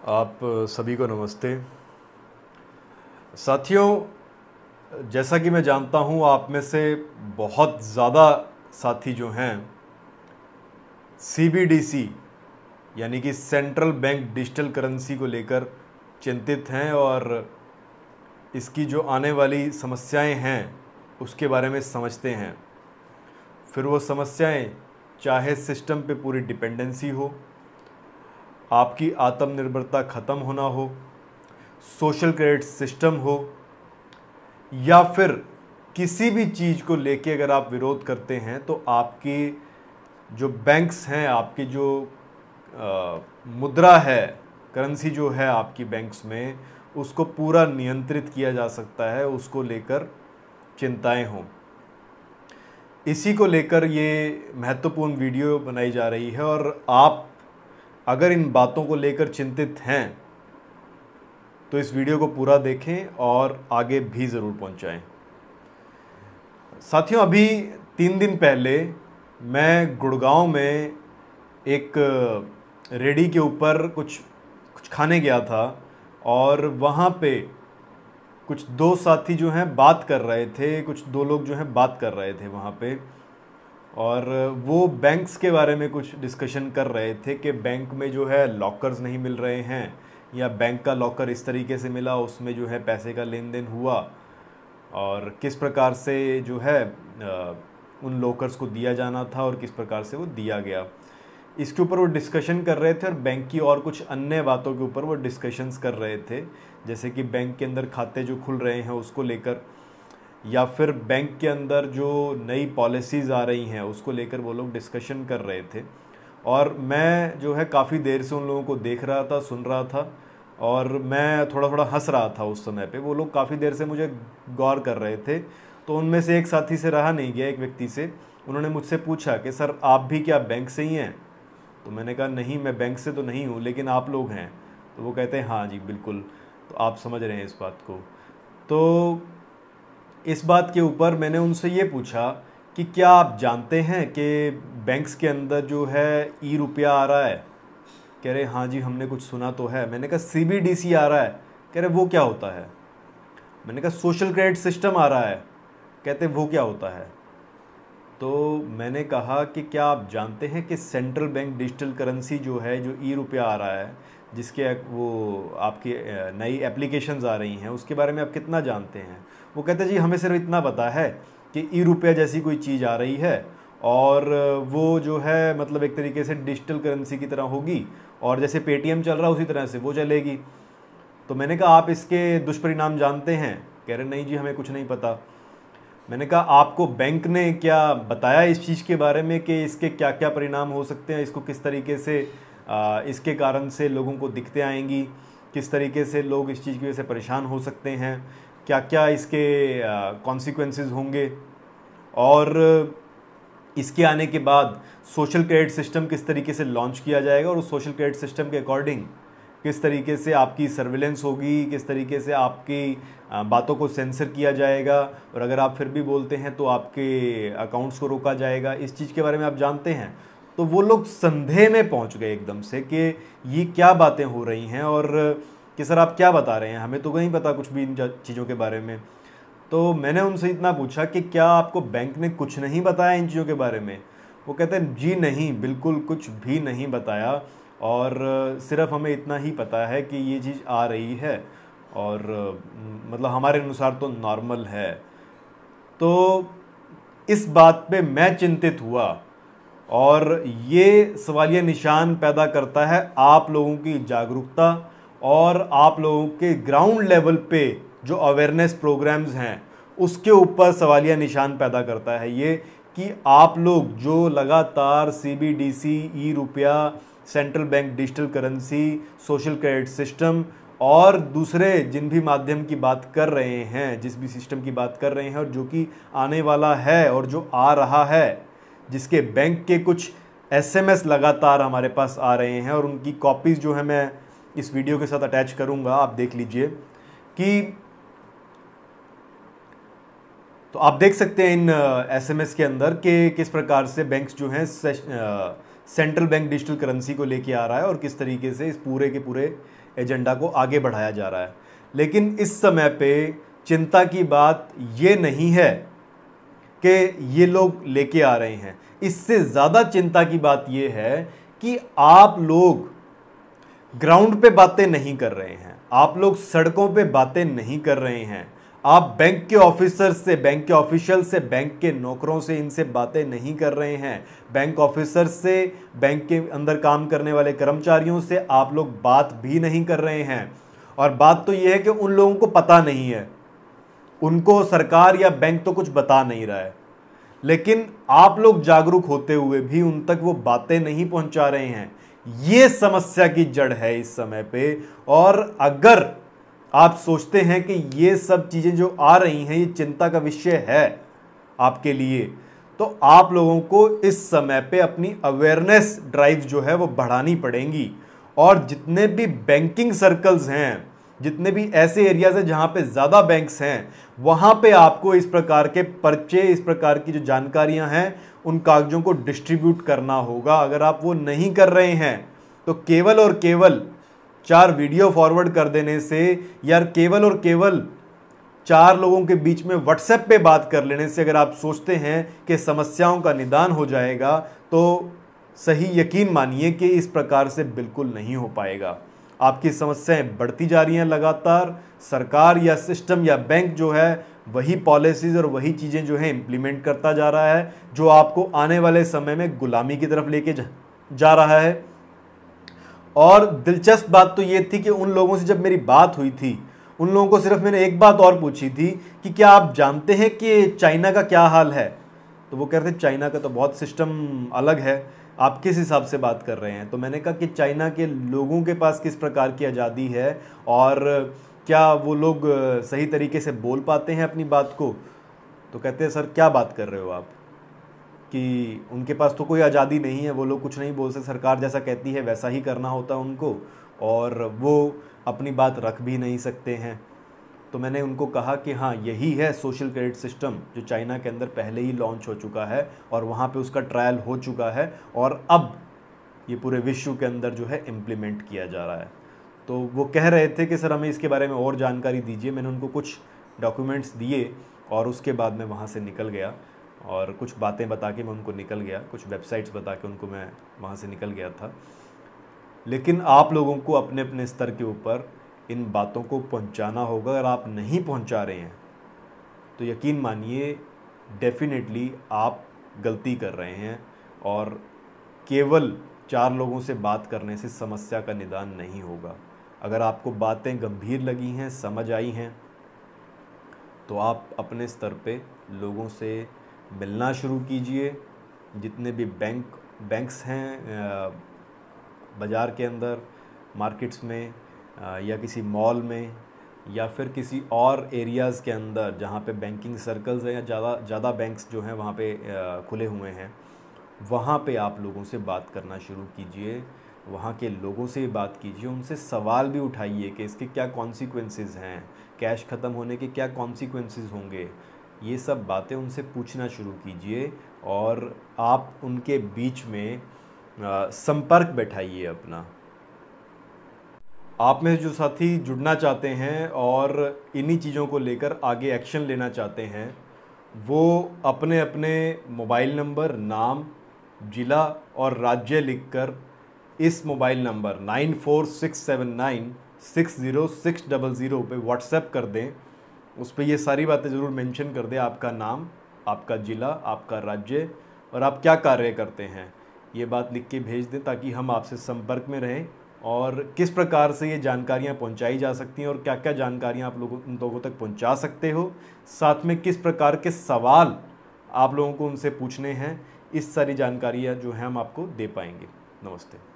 आप सभी को नमस्ते। साथियों, जैसा कि मैं जानता हूं आप में से बहुत ज़्यादा साथी जो हैं सीबीडीसी यानी कि सेंट्रल बैंक डिजिटल करेंसी को लेकर चिंतित हैं और इसकी जो आने वाली समस्याएं हैं उसके बारे में समझते हैं। फिर वो समस्याएं चाहे सिस्टम पे पूरी डिपेंडेंसी हो, आपकी आत्मनिर्भरता ख़त्म होना हो, सोशल क्रेडिट सिस्टम हो, या फिर किसी भी चीज़ को लेके अगर आप विरोध करते हैं तो आपकी जो बैंक्स हैं, आपकी जो मुद्रा है, करेंसी जो है आपकी बैंक्स में, उसको पूरा नियंत्रित किया जा सकता है, उसको लेकर चिंताएं हों। इसी को लेकर ये महत्वपूर्ण वीडियो बनाई जा रही है और आप अगर इन बातों को लेकर चिंतित हैं तो इस वीडियो को पूरा देखें और आगे भी ज़रूर पहुंचाएं। साथियों, अभी 3 दिन पहले मैं गुड़गांव में एक रेडी के ऊपर कुछ खाने गया था और वहाँ पे कुछ दो साथी जो हैं बात कर रहे थे, कुछ दो लोग जो हैं बात कर रहे थे वहाँ पे, और वो बैंक्स के बारे में कुछ डिस्कशन कर रहे थे कि बैंक में जो है लॉकर्स नहीं मिल रहे हैं, या बैंक का लॉकर इस तरीके से मिला, उसमें जो है पैसे का लेन देन हुआ और किस प्रकार से जो है उन लॉकर्स को दिया जाना था और किस प्रकार से वो दिया गया। इसके ऊपर वो डिस्कशन कर रहे थे और बैंक की और कुछ अन्य बातों के ऊपर वो डिस्कशंस कर रहे थे, जैसे कि बैंक के अंदर खाते जो खुल रहे हैं उसको लेकर, या फिर बैंक के अंदर जो नई पॉलिसीज़ आ रही हैं उसको लेकर वो लोग डिस्कशन कर रहे थे। और मैं जो है काफ़ी देर से उन लोगों को देख रहा था, सुन रहा था, और मैं थोड़ा थोड़ा हंस रहा था उस समय पे। वो लोग काफ़ी देर से मुझे गौर कर रहे थे। तो उनमें से एक साथी से रहा नहीं गया, एक व्यक्ति से उन्होंने मुझसे पूछा कि सर आप भी क्या बैंक से ही हैं? तो मैंने कहा नहीं, मैं बैंक से तो नहीं हूँ, लेकिन आप लोग हैं। तो वो कहते हैं हाँ जी बिल्कुल। तो आप समझ रहे हैं इस बात को। तो इस बात के ऊपर मैंने उनसे ये पूछा कि क्या आप जानते हैं कि बैंक्स के अंदर जो है ई रुपया आ रहा है? कह रहे हाँ जी हमने कुछ सुना तो है। मैंने कहा सीबीडीसी आ रहा है? कह रहे वो क्या होता है? मैंने कहा सोशल क्रेडिट सिस्टम आ रहा है। कहते वो क्या होता है? तो मैंने कहा कि क्या आप जानते हैं कि सेंट्रल बैंक डिजिटल करेंसी जो है, जो ई रुपया आ रहा है, जिसके वो आपकी नई एप्लीकेशंस आ रही हैं, उसके बारे में आप कितना जानते हैं? वो कहते जी हमें सिर्फ इतना पता है कि ई रुपया जैसी कोई चीज़ आ रही है और वो जो है मतलब एक तरीके से डिजिटल करेंसी की तरह होगी और जैसे पेटीएम चल रहा है उसी तरह से वो चलेगी। तो मैंने कहा आप इसके दुष्परिणाम जानते हैं? कह रहे नहीं जी हमें कुछ नहीं पता। मैंने कहा आपको बैंक ने क्या बताया इस चीज़ के बारे में कि इसके क्या क्या परिणाम हो सकते हैं, इसको किस तरीके से इसके कारण से लोगों को दिक्कतें आएंगी, किस तरीके से लोग इस चीज़ की वजह से परेशान हो सकते हैं, क्या क्या इसके कॉन्सिक्वेंसेस होंगे, और इसके आने के बाद सोशल क्रेडिट सिस्टम किस तरीके से लॉन्च किया जाएगा और उस सोशल क्रेडिट सिस्टम के अकॉर्डिंग किस तरीके से आपकी सर्विलेंस होगी, किस तरीके से आपकी बातों को सेंसर किया जाएगा, और अगर आप फिर भी बोलते हैं तो आपके अकाउंट्स को रोका जाएगा। इस चीज़ के बारे में आप जानते हैं? तो वो लोग संदेह में पहुंच गए एकदम से कि ये क्या बातें हो रही हैं और कि सर आप क्या बता रहे हैं, हमें तो नहीं पता कुछ भी इन चीज़ों के बारे में। तो मैंने उनसे इतना पूछा कि क्या आपको बैंक ने कुछ नहीं बताया इन चीज़ों के बारे में? वो कहते हैं जी नहीं, बिल्कुल कुछ भी नहीं बताया, और सिर्फ हमें इतना ही पता है कि ये चीज़ आ रही है और मतलब हमारे अनुसार तो नॉर्मल है। तो इस बात पे मैं चिंतित हुआ और ये सवालिया निशान पैदा करता है आप लोगों की जागरूकता और आप लोगों के ग्राउंड लेवल पे जो अवेयरनेस प्रोग्राम्स हैं उसके ऊपर सवालिया निशान पैदा करता है ये कि आप लोग जो लगातार सीबीडीसी, ई रुपया, central bank digital currency, social credit system और दूसरे जिन भी माध्यम की बात कर रहे हैं, जिस भी सिस्टम की बात कर रहे हैं और जो कि आने वाला है और जो आ रहा है, जिसके बैंक के कुछ एसएमएस लगातार हमारे पास आ रहे हैं और उनकी कॉपीज़ जो है मैं इस वीडियो के साथ अटैच करूंगा, आप देख लीजिए कि तो आप देख सकते हैं इन एसएमएस के अंदर कि किस प्रकार से बैंक्स जो हैं सेंट्रल बैंक डिजिटल करेंसी को लेके आ रहा है और किस तरीके से इस पूरे के पूरे एजेंडा को आगे बढ़ाया जा रहा है। लेकिन इस समय पे चिंता की बात ये नहीं है कि ये लोग लेके आ रहे हैं, इससे ज़्यादा चिंता की बात ये है कि आप लोग ग्राउंड पे बातें नहीं कर रहे हैं, आप लोग सड़कों पे बातें नहीं कर रहे हैं, आप बैंक के ऑफिसर से, बैंक के ऑफिशियल से, बैंक के नौकरों से इनसे बातें नहीं कर रहे हैं, बैंक ऑफिसर से, बैंक के अंदर काम करने वाले कर्मचारियों से आप लोग बात भी नहीं कर रहे हैं। और बात तो यह है कि उन लोगों को पता नहीं है, उनको सरकार या बैंक तो कुछ बता नहीं रहा है, लेकिन आप लोग जागरूक होते हुए भी उन तक वो बातें नहीं पहुंचा रहे हैं। ये समस्या की जड़ है इस समय पे। और अगर आप सोचते हैं कि ये सब चीजें जो आ रही हैं ये चिंता का विषय है आपके लिए, तो आप लोगों को इस समय पे अपनी अवेयरनेस ड्राइव जो है वो बढ़ानी पड़ेंगी। और जितने भी बैंकिंग सर्कल्स हैं, जितने भी ऐसे एरियाज हैं जहां पे ज़्यादा बैंक्स हैं, वहां पे आपको इस प्रकार के पर्चे, इस प्रकार की जो जानकारियां हैं, उन कागजों को डिस्ट्रीब्यूट करना होगा। अगर आप वो नहीं कर रहे हैं तो केवल और केवल 4 वीडियो फॉरवर्ड कर देने से या केवल और केवल 4 लोगों के बीच में व्हाट्सएप पे बात कर लेने से अगर आप सोचते हैं कि समस्याओं का निदान हो जाएगा, तो सही यकीन मानिए कि इस प्रकार से बिल्कुल नहीं हो पाएगा। आपकी समस्याएं बढ़ती जा रही हैं लगातार। सरकार या सिस्टम या बैंक जो है वही पॉलिसीज और वही चीज़ें जो है इम्प्लीमेंट करता जा रहा है, जो आपको आने वाले समय में गुलामी की तरफ लेके जा रहा है। और दिलचस्प बात तो ये थी कि उन लोगों से जब मेरी बात हुई थी, उन लोगों को सिर्फ मैंने एक बात और पूछी थी कि क्या आप जानते हैं कि चाइना का क्या हाल है। तो वो कह रहे थे चाइना का तो बहुत सिस्टम अलग है, आप किस हिसाब से बात कर रहे हैं। तो मैंने कहा कि चाइना के लोगों के पास किस प्रकार की आज़ादी है और क्या वो लोग सही तरीके से बोल पाते हैं अपनी बात को। तो कहते हैं सर क्या बात कर रहे हो आप, कि उनके पास तो कोई आज़ादी नहीं है, वो लोग कुछ नहीं बोल सकते, सरकार जैसा कहती है वैसा ही करना होता है उनको, और वो अपनी बात रख भी नहीं सकते हैं। तो मैंने उनको कहा कि हाँ, यही है सोशल क्रेडिट सिस्टम जो चाइना के अंदर पहले ही लॉन्च हो चुका है और वहाँ पे उसका ट्रायल हो चुका है और अब ये पूरे विश्व के अंदर जो है इम्प्लीमेंट किया जा रहा है। तो वो कह रहे थे कि सर हमें इसके बारे में और जानकारी दीजिए। मैंने उनको कुछ डॉक्यूमेंट्स दिए और उसके बाद मैं वहाँ से निकल गया और कुछ बातें बता के मैं उनको निकल गया, कुछ वेबसाइट्स बता के उनको मैं वहाँ से निकल गया था। लेकिन आप लोगों को अपने अपने स्तर के ऊपर इन बातों को पहुंचाना होगा। अगर आप नहीं पहुंचा रहे हैं तो यकीन मानिए डेफिनेटली आप गलती कर रहे हैं और केवल 4 लोगों से बात करने से समस्या का निदान नहीं होगा। अगर आपको बातें गंभीर लगी हैं, समझ आई हैं, तो आप अपने स्तर पे लोगों से मिलना शुरू कीजिए। जितने भी बैंक्स हैं बाज़ार के अंदर, मार्केट्स में या किसी मॉल में या फिर किसी और एरियाज़ के अंदर जहाँ पे बैंकिंग सर्कल्स हैं या ज़्यादा बैंक्स जो हैं वहाँ पे खुले हुए हैं, वहाँ पे आप लोगों से बात करना शुरू कीजिए। वहाँ के लोगों से बात कीजिए, उनसे सवाल भी उठाइए कि इसके क्या कॉन्सिक्वेंसेस हैं, कैश ख़त्म होने के क्या कॉन्सिक्वेंसेस होंगे। ये सब बातें उनसे पूछना शुरू कीजिए और आप उनके बीच में संपर्क बैठाइए अपना। आप में जो साथी जुड़ना चाहते हैं और इन्हीं चीज़ों को लेकर आगे एक्शन लेना चाहते हैं, वो अपने अपने मोबाइल नंबर, नाम, ज़िला और राज्य लिखकर इस मोबाइल नंबर 9467960600 पे व्हाट्सएप कर दें। उस पर ये सारी बातें ज़रूर मेंशन कर दें, आपका नाम, आपका ज़िला, आपका राज्य और आप क्या कार्य करते हैं, ये बात लिख के भेज दें ताकि हम आपसे संपर्क में रहें और किस प्रकार से ये जानकारियाँ पहुंचाई जा सकती हैं और क्या क्या जानकारियाँ आप लोगों उन लोगों तक पहुंचा सकते हो, साथ में किस प्रकार के सवाल आप लोगों को उनसे पूछने हैं, इस सारी जानकारियाँ जो हैं हम आपको दे पाएंगे। नमस्ते।